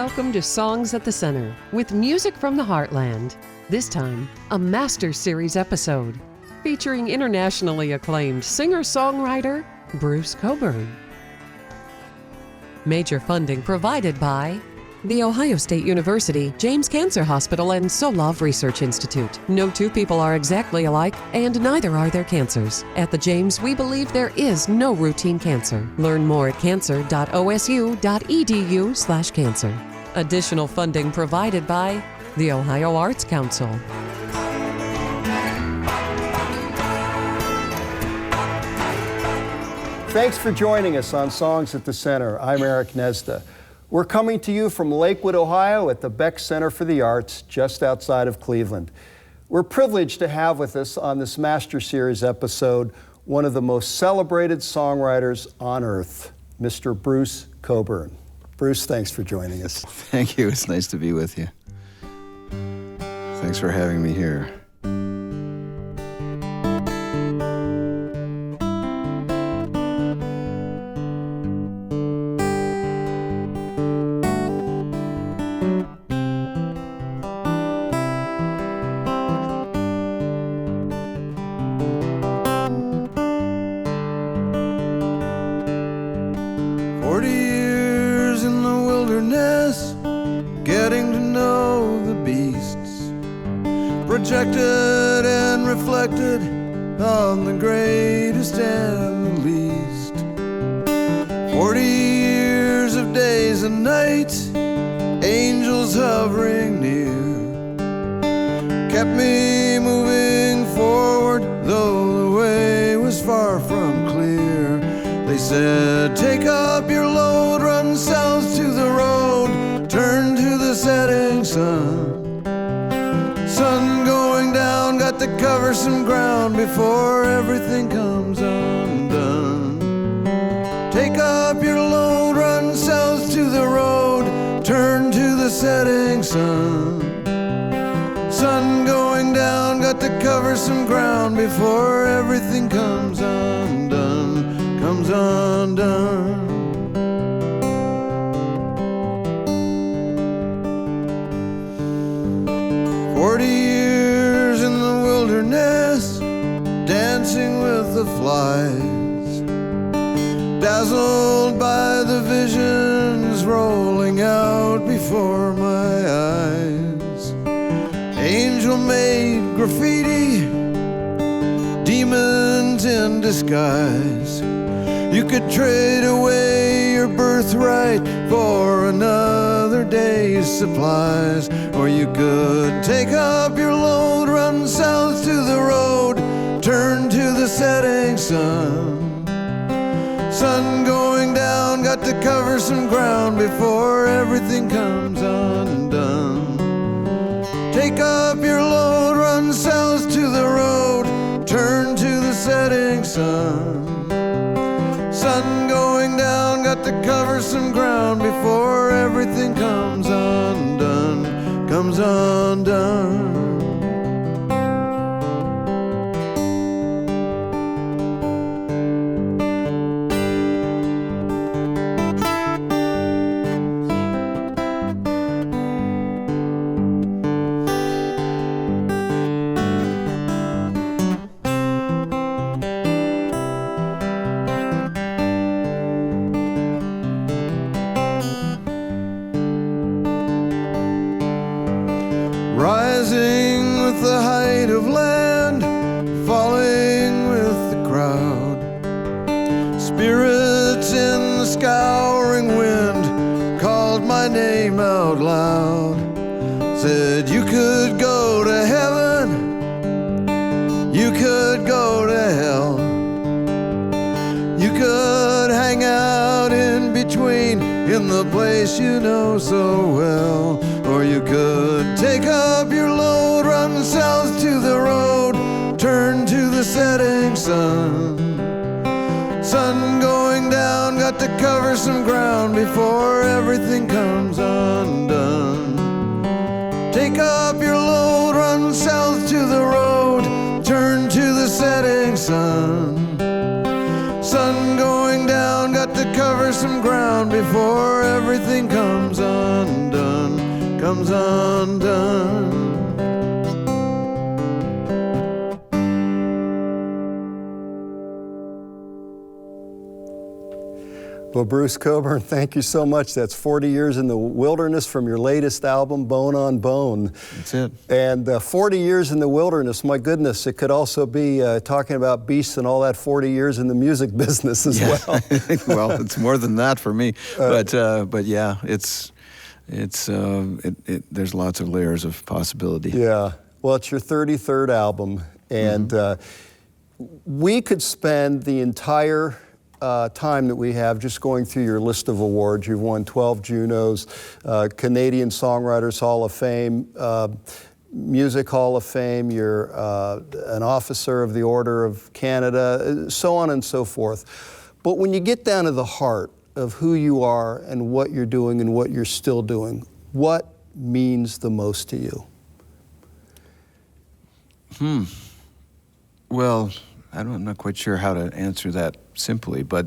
Welcome to Songs at the Center with music from the heartland. This time, a Master Series episode featuring internationally acclaimed singer-songwriter Bruce Cockburn. Major funding provided by The Ohio State University, James Cancer Hospital, and Solov Research Institute. No two people are exactly alike, and neither are their cancers. At the James, we believe there is no routine cancer. Learn more at cancer.osu.edu/cancer. Additional funding provided by the Ohio Arts Council. Thanks for joining us on Songs at the Center. I'm Eric Gnezda. We're coming to you from Lakewood, Ohio at the Beck Center for the Arts, just outside of Cleveland. We're privileged to have with us on this Master Series episode one of the most celebrated songwriters on earth, Mr. Bruce Cockburn. Bruce, thanks for joining us. Thank you. It's nice to be with you. Thanks for having me here. 40 years in the wilderness, getting to know the beasts, projected and reflected on the greatest and the least. 40 years of days and nights, angels hovering near, kept me moving forward, though the way was far from clear. They said, take up your load, run south to the road, turn to the setting sun. Sun going down, got to cover some ground before everything comes undone. Take up your load, run south to the road, turn to the setting sun. Sun going down, got to cover some ground before everything comes undone. Comes undone. "40 years in the wilderness, dancing with the flies, dazzled by the visions rolling out before my eyes. Angel-made graffiti, demons in disguise. You could trade away your birthright for another day's supplies, or you could take up your load, run south to the road, turn to the setting sun. Sun going down, got to cover some ground before everything comes undone. Take up your load, run south to the road, turn to the setting sun. Sun going down, got to cover some ground before everything comes undone, comes undone. Rising with the height of land, falling with the crowd. Spirits in the scouring wind called my name out loud. Said you could go to heaven, you could go to hell, you could hang out in between in the place you know so well. Or you could take up your load, run south to the road, turn to the setting sun. Sun going down, got to cover some ground before everything comes undone. Take up your load, run south to the road, turn to the setting sun. Sun going down, got to cover some ground before everything comes undone. comes undone. Well, Bruce Cockburn, thank you so much. That's 40 Years in the Wilderness from your latest album, Bone on Bone. That's it. And 40 Years in the Wilderness, my goodness, it could also be talking about beasts and all that 40 years in the music business as well. Well, it's more than that for me. But yeah, there's lots of layers of possibility. Yeah. Well, it's your 33rd album, and we could spend the entire time that we have just going through your list of awards. You've won 12 Junos, Canadian Songwriters Hall of Fame, Music Hall of Fame, you're an officer of the Order of Canada, so on and so forth. But when you get down to the heart of who you are and what you're doing and what you're still doing, what means the most to you? Well, I'm not quite sure how to answer that simply, but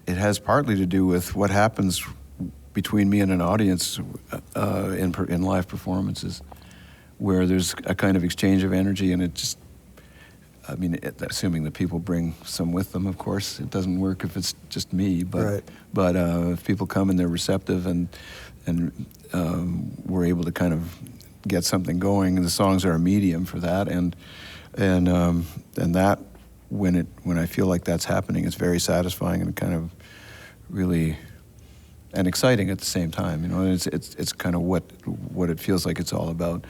it has partly to do with what happens between me and an audience in live performances, where there's a kind of exchange of energy, and it just, assuming that people bring some with them, of course. It doesn't work if it's just me, but right. But if people come and they're receptive and we're able to kind of get something going, and the songs are a medium for that, and that when I feel like that's happening, it's very satisfying and kind of really and exciting at the same time. You know, it's kind of what it feels like it's all about.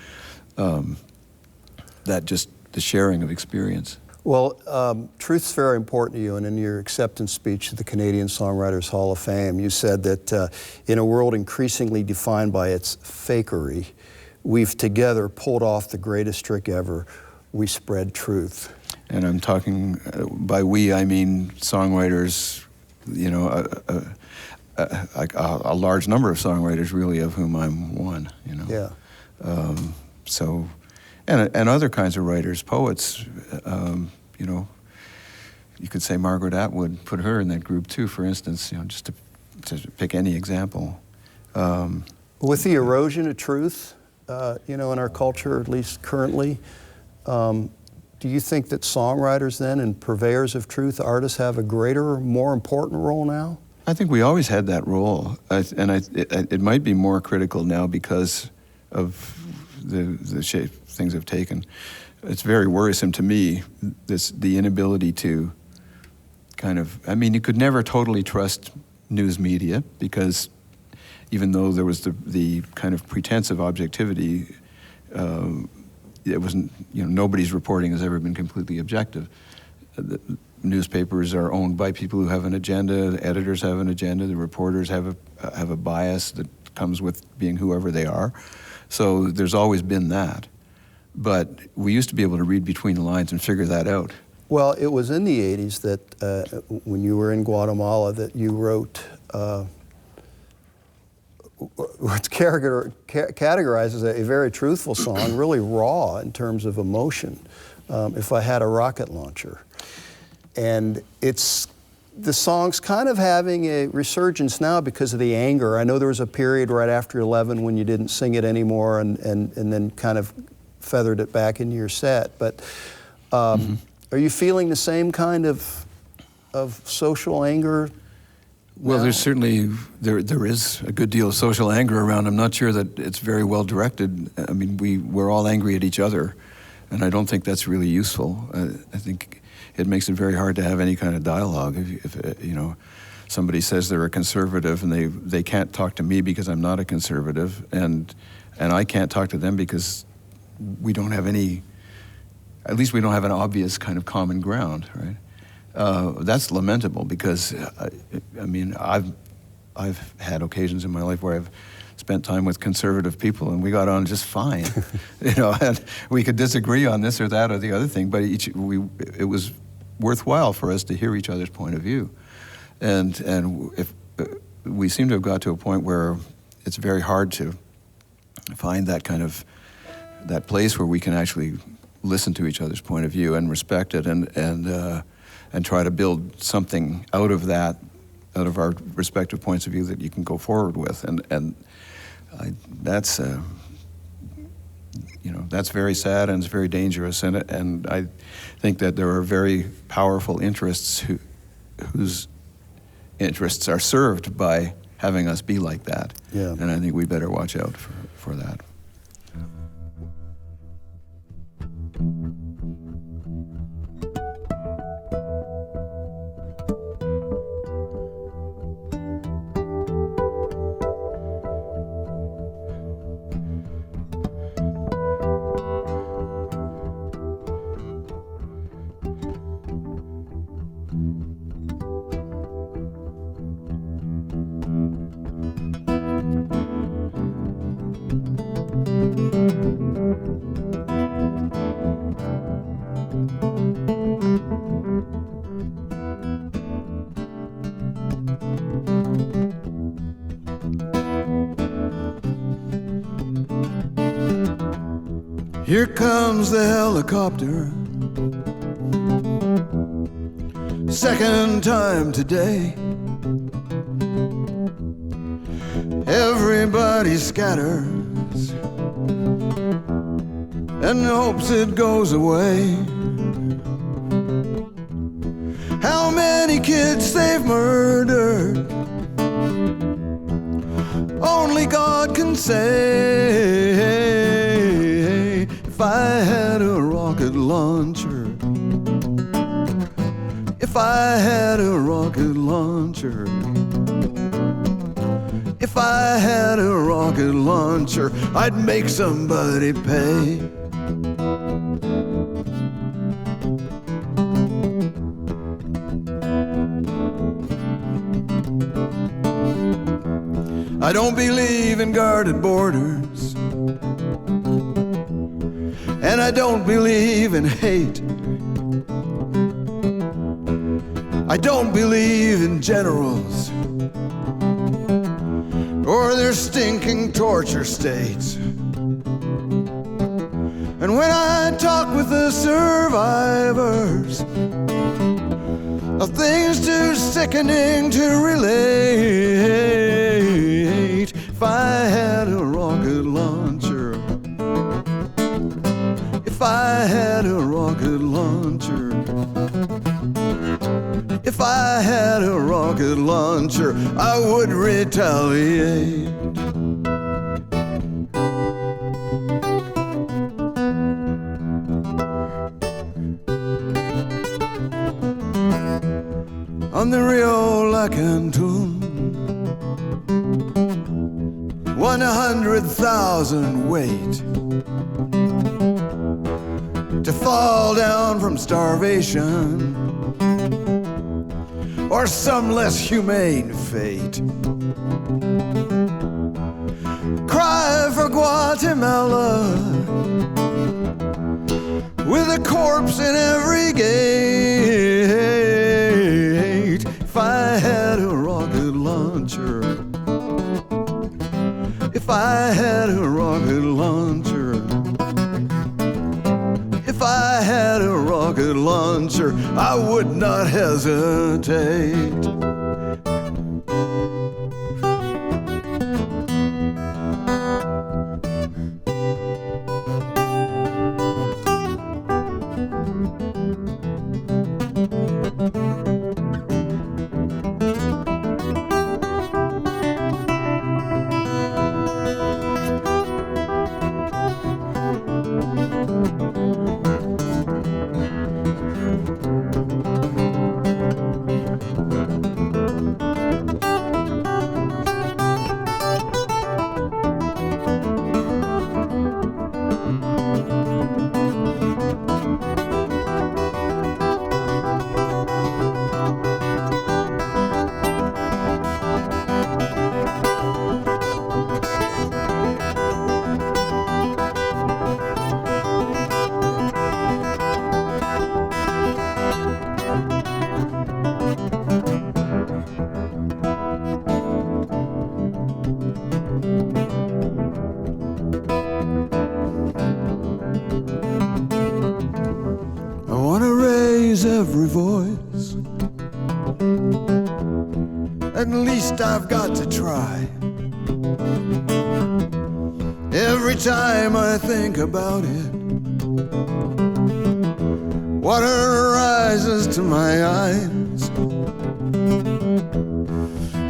That just the sharing of experience. Well, truth's very important to you, and in your acceptance speech at the Canadian Songwriters Hall of Fame, you said that in a world increasingly defined by its fakery, we've together pulled off the greatest trick ever. We spread truth. And I'm talking, by we, I mean songwriters, you know, a large number of songwriters, really, of whom I'm one, you know. Yeah. So, and other kinds of writers, poets, you know, you could say Margaret Atwood, put her in that group too, for instance, you know, just to pick any example. With the erosion of truth, you know, in our culture, at least currently, do you think that songwriters then and purveyors of truth, artists, have a greater, more important role now? I think we always had that role, it might be more critical now because of the shape things have taken. It's very worrisome to me, the inability to kind of, I mean, you could never totally trust news media because even though there was the kind of pretense of objectivity, it wasn't, you know, nobody's reporting has ever been completely objective. The newspapers are owned by people who have an agenda, the editors have an agenda, the reporters have a bias that comes with being whoever they are. So there's always been that. But we used to be able to read between the lines and figure that out. Well, it was in the 80s that when you were in Guatemala that you wrote what's categorized as a very truthful song, really raw in terms of emotion, If I Had a Rocket Launcher. And the song's kind of having a resurgence now because of the anger. I know there was a period right after 11 when you didn't sing it anymore and then kind of feathered it back into your set. But are you feeling the same kind of social anger? Well, there's certainly, there is a good deal of social anger around. I'm not sure that it's very well directed. I mean, we're all angry at each other, and I don't think that's really useful. I think it makes it very hard to have any kind of dialogue. If you know, somebody says they're a conservative and they can't talk to me because I'm not a conservative, and I can't talk to them because we don't have any, at least we don't have an obvious kind of common ground, right? That's lamentable because, I mean, I've had occasions in my life where I've spent time with conservative people and we got on just fine, you know, and we could disagree on this or that or the other thing, but it was worthwhile for us to hear each other's point of view. And if we seem to have got to a point where it's very hard to find that kind of, that place where we can actually listen to each other's point of view and respect it and try to build something out of that, out of our respective points of view that you can go forward with. And that's very sad and it's very dangerous, and I think that there are very powerful interests whose interests are served by having us be like that. Yeah. And I think we better watch out for that. Here comes the helicopter, second time today. Everybody scatters and hopes it goes away. How many kids they've murdered, only God can say. If I had a rocket launcher, if I had a rocket launcher, if I had a rocket launcher, I'd make somebody pay. I don't believe in guarded borders, and I don't believe in hate. I don't believe in generals or their stinking torture states. And when I talk with the survivors of things too sickening to relate, if I had a rocket launcher, if I had a rocket launcher, if I had a rocket launcher, I would retaliate. On the Rio La Cantun, 100,000 wait to fall down from starvation or some less humane fate. Cry for Guatemala with a corpse in every gate. If I had a rocket launcher, if I had a rocket launcher, if I had a rocket launcher, I would not hesitate. Every voice, at least I've got to try. every time I think about it. Water rises to my eyes.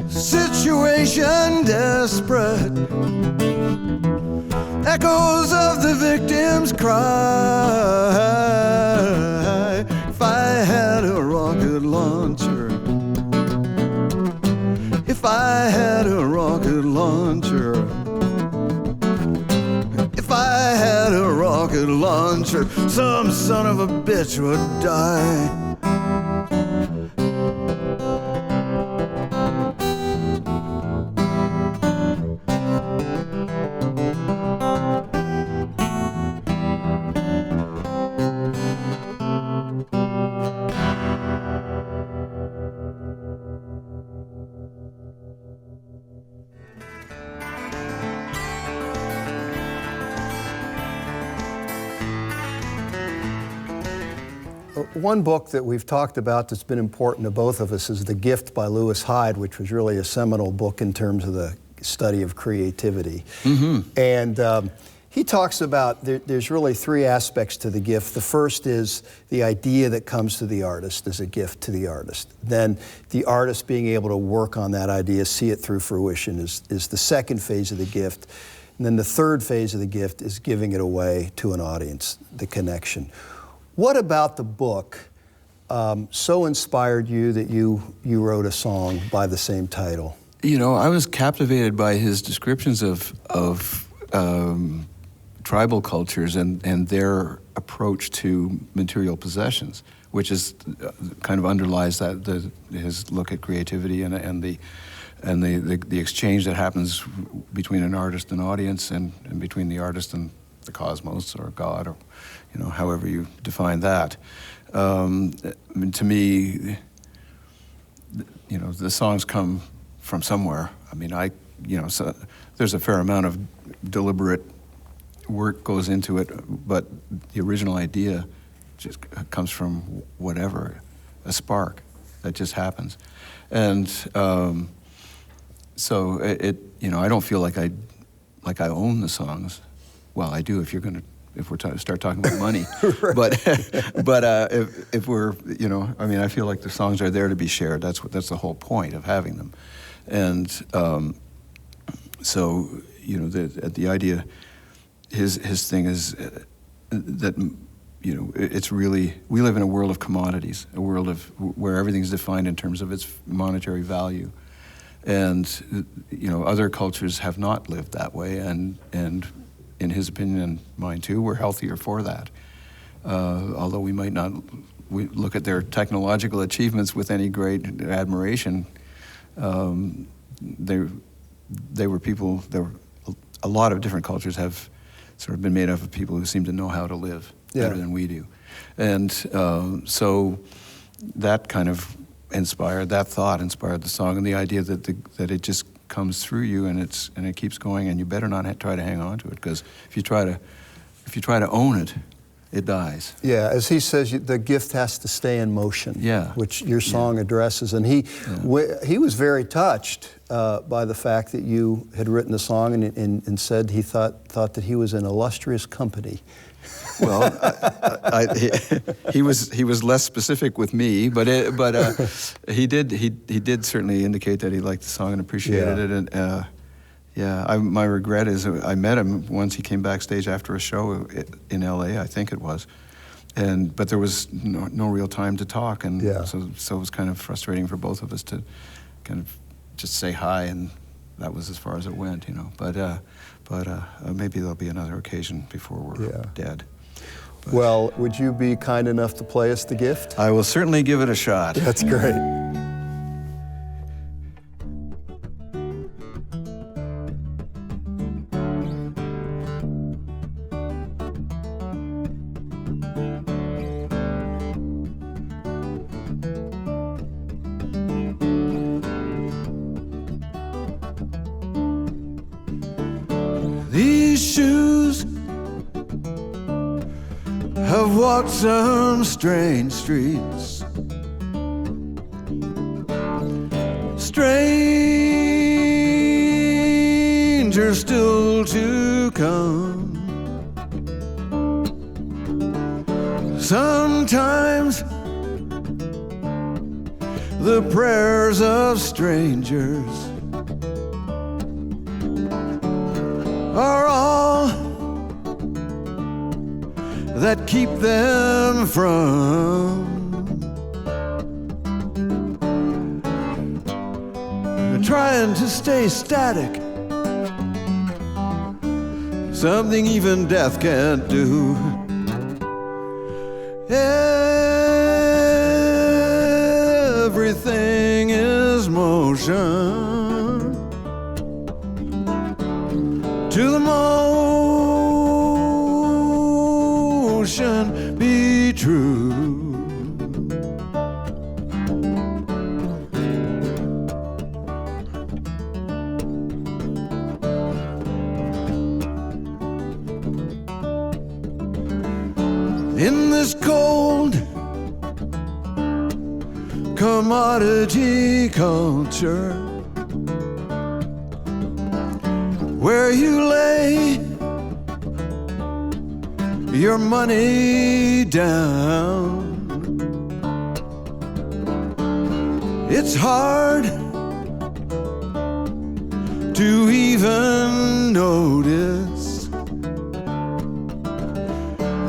Situation desperate. Echoes of the victim's cry. If I had a rocket launcher, if I had a rocket launcher, if I had a rocket launcher, some son of a bitch would die. One book that we've talked about that's been important to both of us is The Gift by Lewis Hyde, which was really a seminal book in terms of the study of creativity. And he talks about there's really three aspects to the gift. The first is the idea that comes to the artist as a gift to the artist. Then the artist being able to work on that idea, see it through fruition is the second phase of the gift. And then the third phase of the gift is giving it away to an audience, the connection. What about the book so inspired you that you wrote a song by the same title? You know, I was captivated by his descriptions of tribal cultures and their approach to material possessions, which is kind of underlies that his look at creativity and the exchange that happens between an artist and audience and between the artist and the cosmos or God, or however you define that. To me, the songs come from somewhere. I mean, so there's a fair amount of deliberate work goes into it, but the original idea just comes from whatever, a spark that just happens. And so I don't feel like I own the songs. Well, I do if we're start talking about money. But if we're, I feel like the songs are there to be shared. That's the whole point of having them. And so, the idea, his thing is that, it's really, we live in a world of commodities, a world of where everything's defined in terms of its monetary value. And, other cultures have not lived that way, and in his opinion and mine too, we're healthier for that. Although we might not look at their technological achievements with any great admiration, they were people, a lot of different cultures have sort of been made up of people who seem to know how to live better than we do. And so that kind of that thought inspired the song, and the idea that it just comes through you and it keeps going, and you better not try to hang on to it, because if you try to own it, it dies. Yeah, as he says, the gift has to stay in motion. Yeah, which your song addresses, and he was very touched by the fact that you had written the song and said he thought that he was in illustrious company. Well, he was less specific with me, but he did certainly indicate that he liked the song and appreciated it. And my regret is I met him once he came backstage after a show in L.A. I think it was, but there was no real time to talk, and so it was kind of frustrating for both of us to kind of just say hi, and that was as far as it went, But maybe there'll be another occasion before we're dead. But well, would you be kind enough to play us The Gift? I will certainly give it a shot. That's great. These shoes have walked some strange streets, strangers years still to come. Sometimes the prayers of strangers are all that keep them from trying to stay static, something even death can't do. Everything is motion to the motion be true. In this cold commodity culture where you lay your money down, it's hard to even notice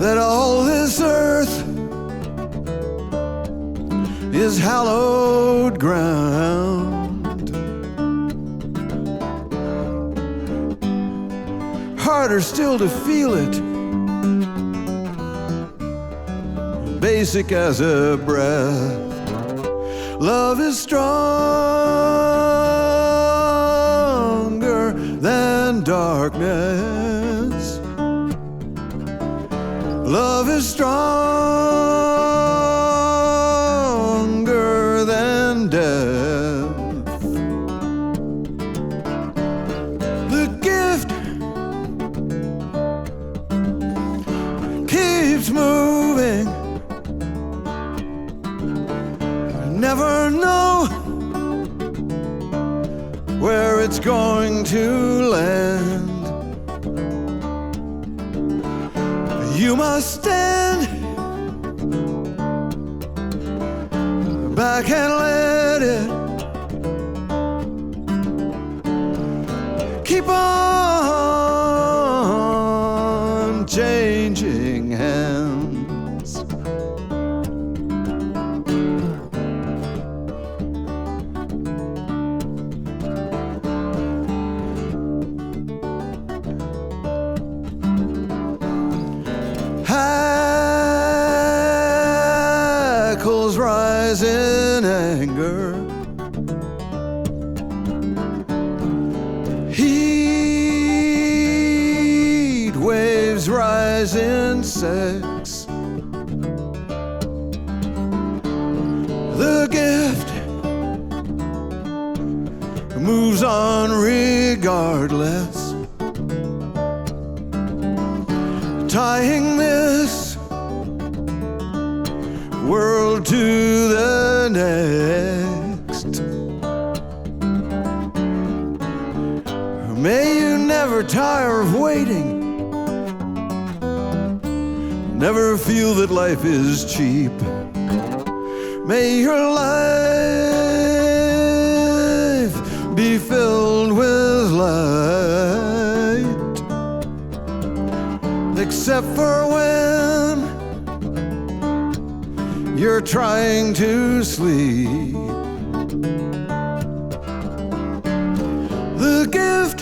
that all this earth is hallowed ground. Harder still to feel it, basic as a breath. Love is stronger than darkness. Love is stronger than death. The gift keeps moving. Never know where it's going to land. You must stand back and let it keep on changing hands. Hackles rise in anger. Heat waves rise in sex. The gift moves on regardless, tying this world to the next. May you never tire of waiting, never feel that life is cheap. May your life be filled with light, except for when you're trying to sleep. The gift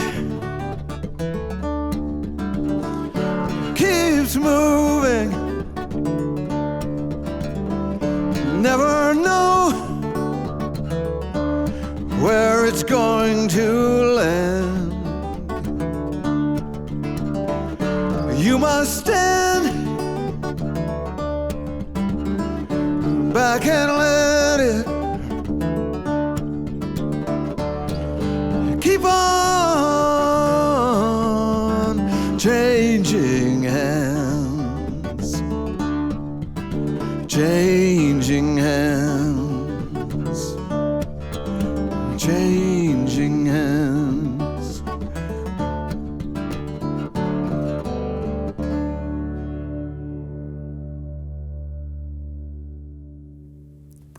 keeps moving. Never know where it's going to land. You must stand back and let it keep on changing hands, changing hands, changing hands.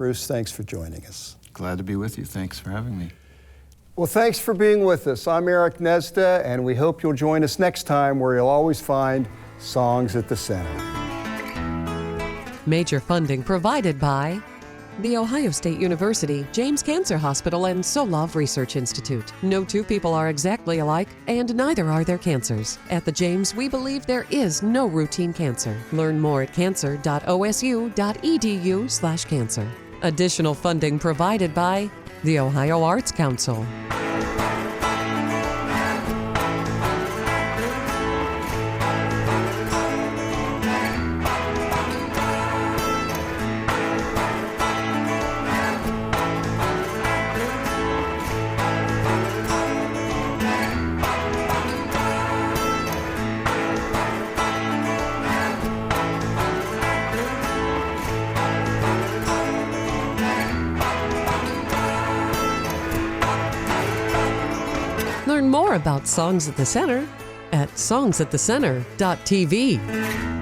Bruce, thanks for joining us. Glad to be with you. Thanks for having me. Well, thanks for being with us. I'm Eric Gnezda, and we hope you'll join us next time where you'll always find Songs at the Center. Major funding provided by The Ohio State University, James Cancer Hospital, and Solove Research Institute. No two people are exactly alike, and neither are their cancers. At the James, we believe there is no routine cancer. Learn more at cancer.osu.edu/cancer. Additional funding provided by the Ohio Arts Council. Learn more about Songs at the Center at songsatthecenter.tv.